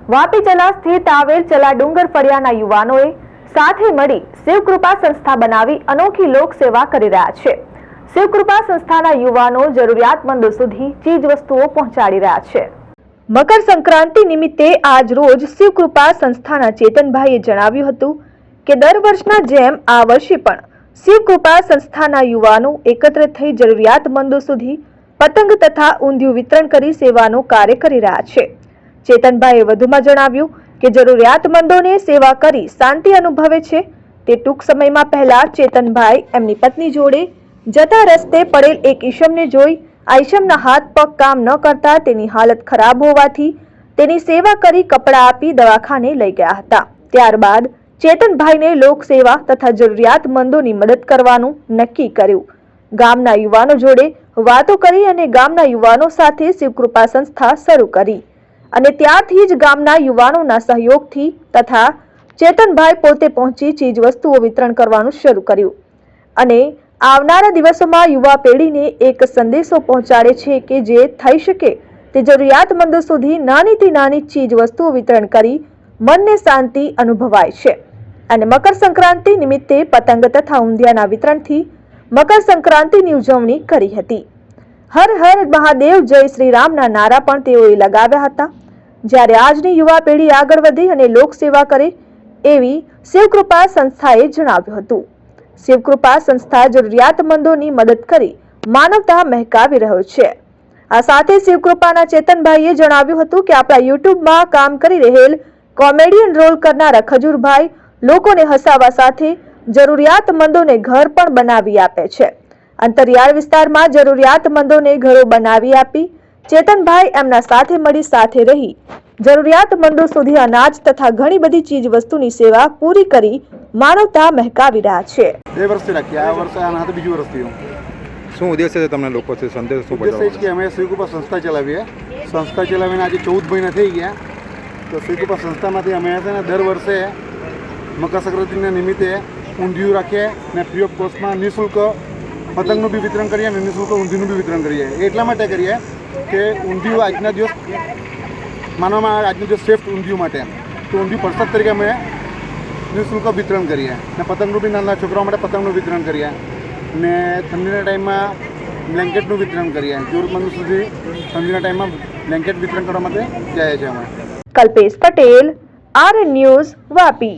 વાપી જિલ્લા સ્થિત આવેલ ચલા ડુંગર ફળિયાના યુવાનોએ સાથે મળી શિવકૃપા સંસ્થા બનાવી અનોખી લોક સેવા કરી રહ્યા છે। શિવકૃપા સંસ્થાના યુવાનો જરૂરિયાતમંદો સુધી ચીજ વસ્તુઓ પહોંચાડી રહ્યા છે। મકર સંક્રાંતિ નિમિત્તે આજ રોજ શિવકૃપા સંસ્થાના ચેતનભાઈએ જણાવ્યું હતું કે દર વર્ષના જેમ આ વર્ષે પણ શિવકૃપા સંસ્થાના યુવાનો એકત્ર થઈ જરૂરિયાતમંદો સુધી પતંગ તથા ઊંધિયું વિતરણ કરી સેવાનો કાર્ય કરી રહ્યા છે। ચેતનભાઈએ વધુમાં જણાવ્યું કે જરૂરિયાતમંદોને સેવા કરી શાંતિ અનુભવે છે। તે ટૂંક સમયમાં પહેલા ચેતનભાઈ એમની પત્ની જોડે જતા રસ્તે પડેલ એક ઈશમને જોઈ આ ઈશમના હાથ પગ કામ ન કરતા તેની હાલત ખરાબ હોવાથી તેની સેવા કરી કપડાં આપી દવાખાને લઈ ગયા હતા। ત્યારબાદ ચેતનભાઈને લોક સેવા તથા જરૂરિયાતમંદોની મદદ કરવાનું નક્કી કર્યું। ગામના યુવાનો જોડે વાતો કરી અને ગામના યુવાનો સાથે શિવકૃપા સંસ્થા શરૂ કરી અને ત્યારથી જ ગામના યુવાનોના સહયોગથી તથા ચેતનભાઈ પોતે પહોંચી ચીજ વસ્તુઓ વિતરણ કરવાનું શરૂ કર્યું અને આવનારા દિવસોમાં યુવા પેઢીને એક સંદેશો પહોંચાડે છે કે જે થઈ શકે તે જરૂરિયાતમંદો સુધી નાનીથી નાની ચીજ વસ્તુઓ વિતરણ કરી મનને શાંતિ અનુભવાય છે અને મકર સંક્રાંતિ નિમિત્તે પતંગ તથા ઊંધિયાના વિતરણથી મકર સંક્રાંતિની ઉજવણી કરી હતી। હર હર મહાદેવ જય શ્રી રામના નારા પણ તેઓએ લગાવ્યા હતા। જ્યારે આજની યુવા પેઢી આગળ વધી અને લોક સેવા કરે એવી શિવકૃપા સંસ્થાએ જણાવ્યું હતું। શિવકૃપા સંસ્થા જરૂરિયાતમંદોની મદદ કરી માનવતા મહેકાવી રહ્યો છે। આ સાથે શિવકૃપાના ચેતનભાઈએ જણાવ્યું હતું કે આપણા યુટ્યુબમાં કામ કરી રહેલ કોમેડિયન રોલ કરનારા ખજૂરભાઈ લોકોને હસાવવા સાથે જરૂરિયાતમંદોને ઘર પણ બનાવી આપે છે। અંતરિયાળ વિસ્તારમાં જરૂરિયાતમંદોને ઘરો બનાવી આપી ચેતનભાઈ એમના સાથે મળી સાથે રહી જરૂરિયાતમંદો સુધી અનાજ તથા ઘણી બધી ચીજ વસ્તુની સેવા પૂરી કરી માનવતા મહેકાવી રહ્યા છે। 2 વર્ષથી રાખી આ વર્ષે આના તો બીજું વર્ષ થયું। શું ઉદ્દેશ્ય છે તમને લોકો છે સંદેશ શું ઉદ્દેશ્ય છે કે અમે શિવકૃપા સંસ્થા ચલાવીએ। સંસ્થા ચલાવીને આજે 14 મહિના થઈ ગયા। તો શિવકૃપા સંસ્થામાંથી અમે છે ને દર વર્ષે મકર સંક્રાંતિના નિમિત્તે ઊંધિયું રાખીએ ને ફ્રી ઓફ કોસ્ટમાં નિઃશુલ્ક પતંગનું બી વિતરણ કરીએ અને નિઃશુલ્ક ઊંધિયુંનું બી વિતરણ કરીએ। એટલા માટે કરીએ કે ઊંધિયું આજના દિવસ માનવામાં આવે આજનો દિવસ સેફ ઊંધિયું માટે તો ઊંધિયું પ્રસાદ તરીકે અમે નિઃશુલ્ક વિતરણ કરીએ ને પતંગનું બી નાના છોકરાઓ માટે પતંગનું વિતરણ કરીએ ને ઠંડીના ટાઈમમાં બ્લેન્કેટનું વિતરણ કરીએ। જરૂરતમંદ સુધી ઠંડીના ટાઈમમાં બ્લેન્કેટ વિતરણ કરવા માટે જાય છે અમે। Kalpesh Patel, RN news, Vapi.